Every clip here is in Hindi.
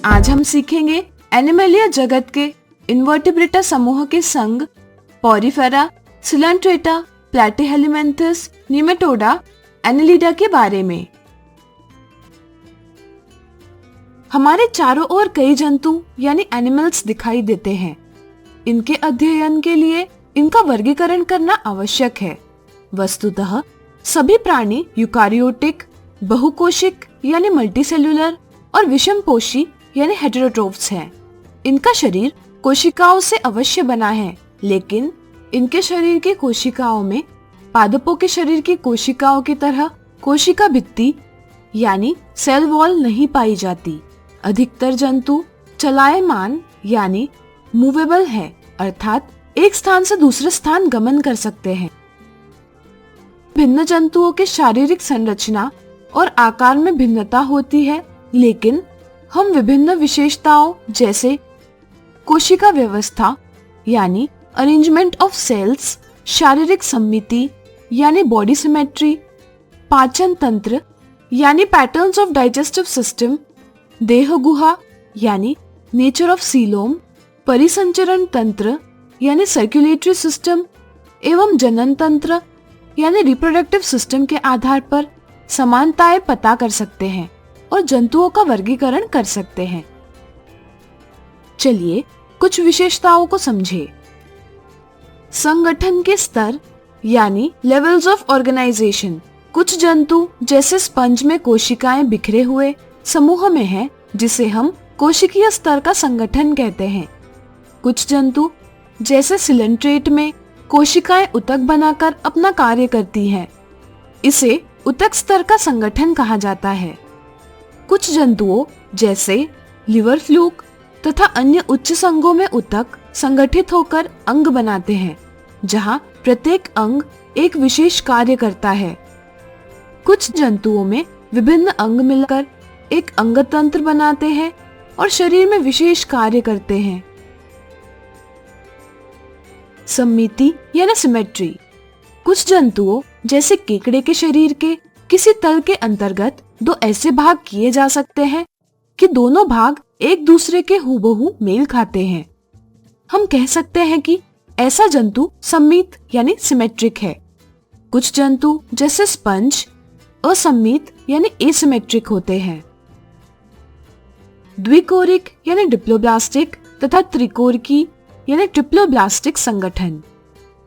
आज हम सीखेंगे एनिमलिया जगत के इन्वर्टिब्रेटा समूह के संघ पोरिफेरा, सिलेंट्रेटा, प्लैटीहेल्मिन्थस, निमेटोडा, एनेलिडा के बारे में। हमारे चारों ओर कई जंतु यानी एनिमल्स दिखाई देते हैं। इनके अध्ययन के लिए इनका वर्गीकरण करना आवश्यक है। वस्तुतः सभी प्राणी यूकारियोटिक, बहुकोशिक यानी मल्टीसेल्युलर और विषमपोषी यानी हेटेरोट्रोफ्स हैं। इनका शरीर कोशिकाओं से अवश्य बना है, लेकिन इनके शरीर की कोशिकाओं में पादपों के शरीर की कोशिकाओं की तरह कोशिका भित्ति यानी सेल वॉल नहीं पाई जाती। अधिकतर जंतु चलायमान यानी मूवेबल है, अर्थात एक स्थान से दूसरे स्थान गमन कर सकते हैं। भिन्न जंतुओं के शारीरिक संरचना और आकार में भिन्नता होती है, लेकिन हम विभिन्न विशेषताओं जैसे कोशिका व्यवस्था यानी अरेंजमेंट ऑफ सेल्स, शारीरिक सम्मिति यानी बॉडी सिमेट्री, पाचन तंत्र यानी पैटर्न्स ऑफ डाइजेस्टिव सिस्टम, देह गुहा यानी नेचर ऑफ सीलोम, परिसंचरण तंत्र यानी सर्कुलेटरी सिस्टम एवं जनन तंत्र यानी रिप्रोडक्टिव सिस्टम के आधार पर समानताएं पता कर सकते हैं और जंतुओं का वर्गीकरण कर सकते हैं। चलिए कुछ विशेषताओं को समझें। संगठन के स्तर यानी लेवल्स ऑफ ऑर्गेनाइजेशन। कुछ जंतु जैसे स्पंज में कोशिकाएं बिखरे हुए समूह में हैं, जिसे हम कोशिकीय स्तर का संगठन कहते हैं। कुछ जंतु जैसे सिलेंट्रेट में कोशिकाएं उतक बनाकर अपना कार्य करती हैं। इसे उतक स्तर का संगठन कहा जाता है। कुछ जंतुओं जैसे लिवर फ्लूक तथा अन्य उच्च संघों में उतक संगठित होकर अंग बनाते हैं, जहां प्रत्येक अंग एक विशेष कार्य करता है। कुछ जंतुओं में विभिन्न अंग मिलकर एक अंगतंत्र बनाते हैं और शरीर में विशेष कार्य करते हैं। सम्मिति यानी सिमेट्री। कुछ जंतुओं जैसे केकड़े के शरीर के किसी तल के अंतर्गत दो ऐसे भाग किए जा सकते हैं कि दोनों भाग एक दूसरे के हूबहू मेल खाते हैं। हम कह सकते हैं कि ऐसा जंतु सम्मित यानी सिमेट्रिक है। कुछ जंतु जैसे स्पंज असम्मित यानी एसिमेट्रिक होते हैं। द्विकोरिक यानी डिप्लोब्लास्टिक तथा त्रिकोरिकी यानी ट्रिप्लोब्लास्टिक संगठन।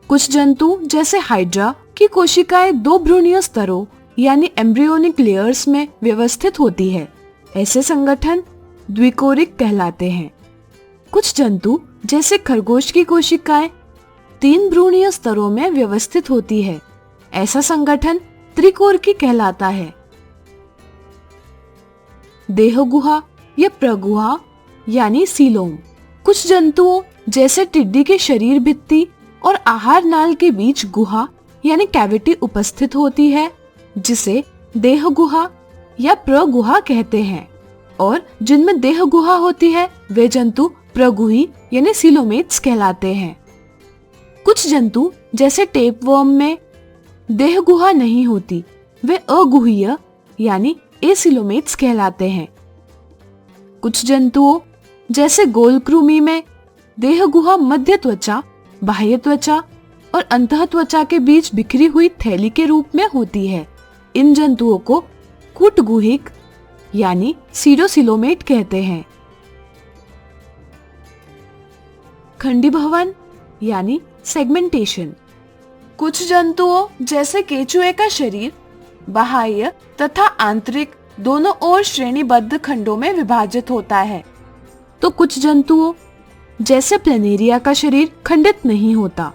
कुछ जंतु जैसे हाइड्रा की कोशिकाएं दो भ्रूणीय स्तरों यानी एम्ब्रियोनिक लेयर्स में व्यवस्थित होती है। ऐसे संगठन द्विकोरिक कहलाते हैं। कुछ जंतु जैसे खरगोश की कोशिकाएं तीन भ्रूणीय स्तरों में व्यवस्थित होती है। ऐसा संगठन त्रिकोरिकी कहलाता है। देह गुहा या प्रगुहा यानी सीलोम। कुछ जंतुओं जैसे टिड्डी के शरीर भित्ति और आहार नाल के बीच गुहा यानी कैविटी उपस्थित होती है, जिसे देह गुहा या प्रगुहा कहते हैं। और जिनमें देह गुहा होती है वे जंतु प्रगुही यानी सीलोमेट्स कहलाते हैं। कुछ जंतु जैसे टेपवर्म में देह गुहा नहीं होती, वे अगुहीय यानी एसिलोमेट्स कहलाते हैं। कुछ जंतुओं जैसे गोलकृमि में देह गुहा मध्य त्वचा, बाह्य त्वचा और अंतः त्वचा के बीच बिखरी हुई थैली के रूप में होती है। इन जंतुओं को कूटगुहिक यानी सीडोसिलोमेट कहते हैं। खंडीभवन यानी सेगमेंटेशन। कुछ जंतुओं जैसे केचुए का शरीर बाह्य तथा आंतरिक दोनों ओर श्रेणीबद्ध खंडों में विभाजित होता है, तो कुछ जंतुओं जैसे प्लेनेरिया का शरीर खंडित नहीं होता।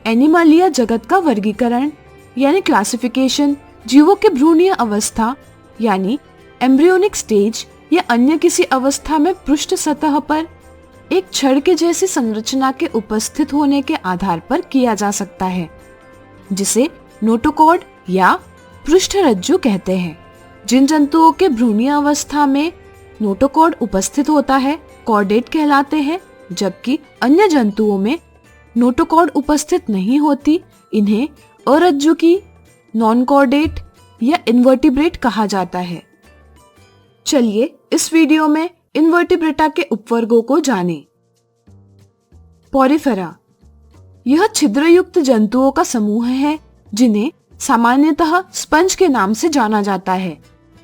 एनिमलिया जगत का वर्गीकरण यानी क्लासिफिकेशन जीवों के भ्रूणीय अवस्था यानी एम्ब्रियोनिक स्टेज या अन्य किसी अवस्था में पृष्ठ सतह पर एक छड़ के जैसी संरचना के उपस्थित होने के आधार पर किया जा सकता है, जिसे नोटोकॉर्ड या पृष्ठरज्जु कहते हैं। जिन जंतुओं के भ्रूणीय अवस्था में नोटोकॉर्ड उपस्थित होता है कॉर्डेट कहलाते हैं, जबकि अन्य जंतुओं में नोटोकॉर्ड उपस्थित नहीं होती, इन्हें अरज्जुकी, नॉन कॉर्डेट या इन्वर्टिब्रेट कहा जाता है। चलिए इस वीडियो में इनवर्टिब्रेटा के उपवर्गों को जानें। पोरिफेरा, यह छिद्रयुक्त जंतुओं का समूह है जिन्हें सामान्यतः स्पंज के नाम से जाना जाता है।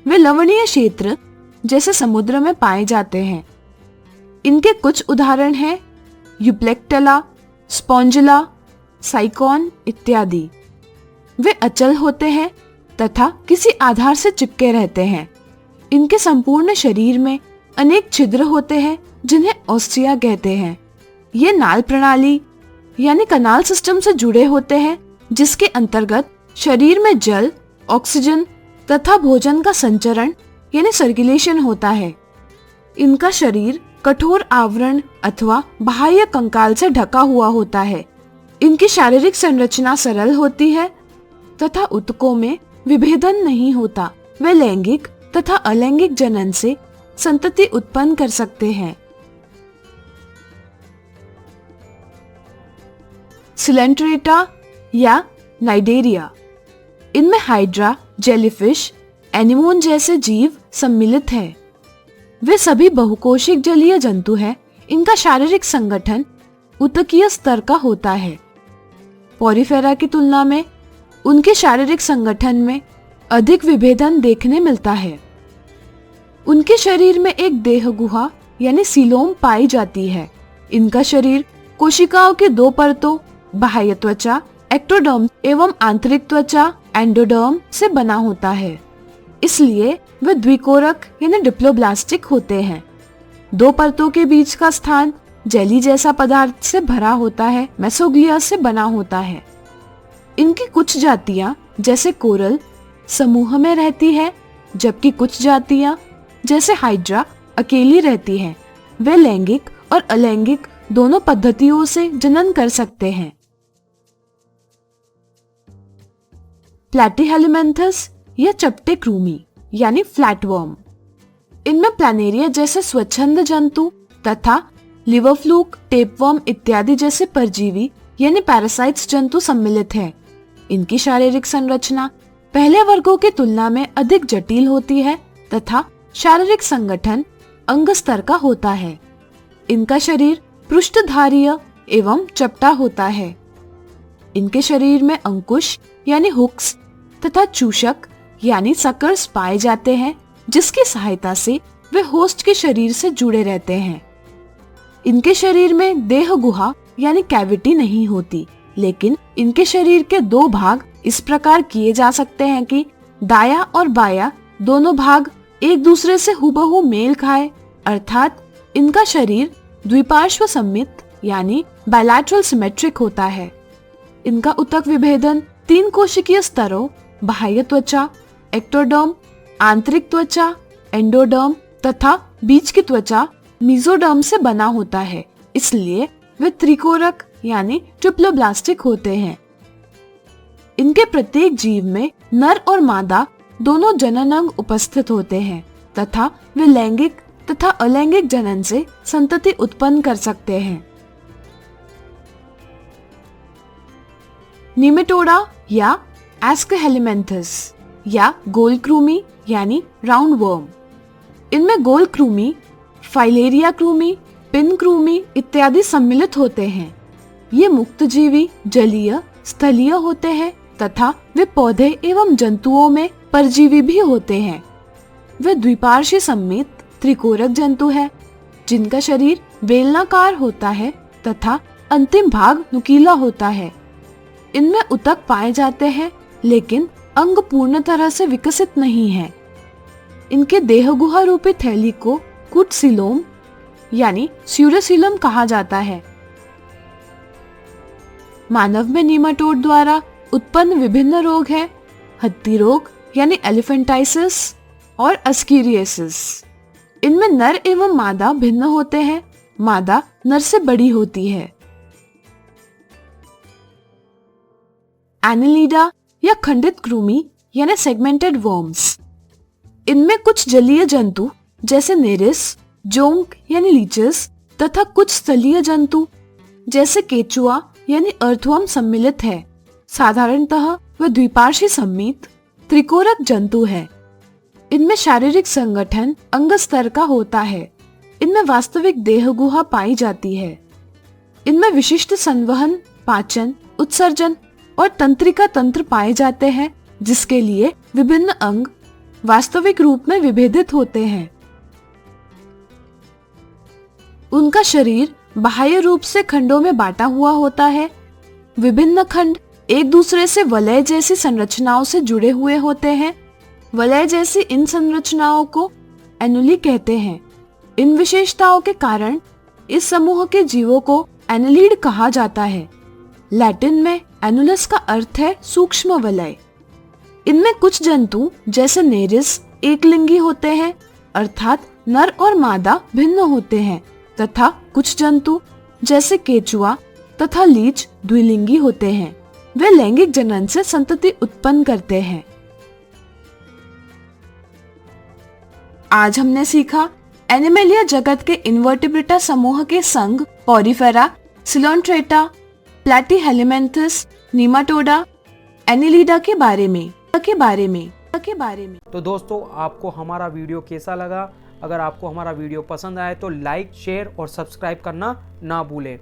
वे लवणीय क्षेत्र जैसे समुद्र में पाए जाते हैं। इनके कुछ उदाहरण हैं यूप्लेक्टेला, स्पॉन्जिला, साइकॉन इत्यादि। वे अचल होते हैं तथा किसी आधार से चिपके रहते हैं। इनके संपूर्ण शरीर में अनेक छिद्र होते हैं जिन्हें ऑस्टिया कहते हैं। ये नाल प्रणाली यानी कनाल सिस्टम से जुड़े होते हैं जिसके अंतर्गत शरीर में जल, ऑक्सीजन तथा भोजन का संचरण यानी सर्कुलेशन होता है। इनका शरीर कठोर आवरण अथवा बाह्य कंकाल से ढका हुआ होता है। इनकी शारीरिक संरचना सरल होती है तथा ऊतकों में विभेदन नहीं होता। वे लैंगिक तथा अलैंगिक जनन से संतति उत्पन्न कर सकते हैं। सिलेंट्रेटा या नाइडेरिया, इनमें हाइड्रा, जेलीफिश, एनीमोन जैसे जीव सम्मिलित हैं। वे सभी बहुकोशिक जलीय जंतु हैं। इनका शारीरिक संगठन ऊतकीय स्तर का होता है। पोरिफेरा की तुलना में उनके शारीरिक संगठन में अधिक विभेदन देखने मिलता है। उनके शरीर में एक देह गुहा यानी सीलोम पाई जाती है। इनका शरीर कोशिकाओं की दो परतों बाह्य त्वचा एक्टोडर्म एवं आंतरिक त्वचा एंडोडर्म से बना होता है। इसलिए वे द्विकोरक यानी डिप्लोब्लास्टिक होते हैं। दो परतों के बीच का स्थान जेली जैसा पदार्थ से भरा होता है, मेसोग्लिया से बना होता है। इनकी कुछ जातियां जैसे कोरल समूह में रहती है, जबकि कुछ जातियां जैसे हाइड्रा अकेली रहती हैं। वे लैंगिक और अलैंगिक दोनों पद्धतियों से जनन कर सकते हैं। प्लैटीहेलमिन्थस या चपटे कृमि यानी फ्लैटवर्म, इनमें प्लानेरिया जैसे स्वच्छंद जंतु तथा लिवर फ्लूक, टेपवर्म इत्यादि जैसे परजीवी यानी पैरासाइट्स जंतु सम्मिलित हैं। इनकी शारीरिक संरचना पहले वर्गों की तुलना में अधिक जटिल होती है तथा शारीरिक संगठन अंग स्तर का होता है। इनका शरीर पृष्ठधारीय एवं चपटा होता है। इनके शरीर में अंकुश यानी हुक्स तथा चूषक यानी सकर्स पाए जाते हैं, जिसकी सहायता से वे होस्ट के शरीर से जुड़े रहते हैं। इनके शरीर में देह गुहा यानी कैविटी नहीं होती, लेकिन इनके शरीर के दो भाग इस प्रकार किए जा सकते हैं कि दाया और बाया दोनों भाग एक दूसरे से हुबहू मेल खाए, अर्थात इनका शरीर द्विपार्श्व सममित यानी बायलैटरल सिमेट्रिक होता है। इनका ऊतक विभेदन 3 कोशिकीय स्तरों बाह्य त्वचा एक्टोडर्म, आंतरिक त्वचा एंडोडर्म तथा बीच की त्वचा मेसोडर्म से बना होता है। इसलिए वे त्रिकोरक यानी ट्रिप्लोब्लास्टिक होते हैं। इनके प्रत्येक जीव में नर और मादा दोनों जननांग उपस्थित होते हैं तथा वे लैंगिक तथा अलैंगिक जनन से संतति उत्पन्न कर सकते हैं। निमेटोडा या एस्केहेलमिन्थस या गोल कृमि यानी राउंड वर्म, इनमें गोल कृमि, फाइलेरिया कृमि, पिन कृमि इत्यादि सम्मिलित होते हैं। ये मुक्तजीवी जलीय स्थलीय होते हैं तथा वे पौधे एवं जंतुओं में परजीवी भी होते हैं। वे द्विपार्श्व सममित त्रिकोरक जंतु है जिनका शरीर बेलनाकार होता है तथा अंतिम भाग नुकीला होता है। इनमें ऊतक पाए जाते हैं, लेकिन अंग पूर्ण तरह से विकसित नहीं है। इनके देह गुहा रूपी थैली को कुटसिलोम यानी स्यूरोसिलम कहा जाता है। मानव में नीमाटोड द्वारा उत्पन्न विभिन्न रोग हैं हत्ती रोग यानी एलिफेंटाइसिस और अस्कीरियासिस। इनमें नर एवं मादा भिन्न होते हैं। मादा नर से बड़ी होती है। एनिलीडा या खंडित कृमि यानी सेगमेंटेड वर्म्स, इनमें कुछ जलीय जंतु जैसे नेरिस, जोंक यानी लीचेस तथा कुछ स्थलीय जंतु जैसे केचुआ यानी अर्थवर्म सम्मिलित है। साधारणतः वे द्विपार्श्वी सम्मित त्रिकोरक जंतु है। इनमें शारीरिक संगठन अंग स्तर का होता है। इनमें वास्तविक देह गुहा पाई जाती है। इनमें विशिष्ट संवहन, पाचन, उत्सर्जन और तंत्रिका तंत्र पाए जाते हैं, जिसके लिए विभिन्न अंग वास्तविक रूप में विभेदित होते हैं। उनका शरीर बाह्य रूप से खंडों में बांटा हुआ होता है। विभिन्न खंड एक दूसरे से वलय जैसी संरचनाओं से जुड़े हुए होते हैं। वलय जैसी इन संरचनाओं को एनुली कहते हैं। इन विशेषताओं के कारण इस समूह के जीवों को एनेलिड कहा जाता है। लैटिन में एनुलस का अर्थ है सूक्ष्म वलय। इनमें कुछ जंतु जैसे नेरिस एकलिंगी होते हैं, अर्थात नर और मादा भिन्न होते हैं, तथा कुछ जंतु जैसे केचुआ तथा लीच द्विलिंगी होते हैं। वे लैंगिक जनन से संतति उत्पन्न करते हैं। आज हमने सीखा एनिमेलिया जगत के इन्वर्टिब्रेटा समूह के संघ पोरिफेरा, सिलोन्ट्रेटा, प्लैटीहेलमिन्थस, नीमाटोडा, एनिलिडा के बारे में। तो दोस्तों, आपको हमारा वीडियो कैसा लगा? अगर आपको हमारा वीडियो पसंद आए तो लाइक, शेयर और सब्सक्राइब करना ना भूलें।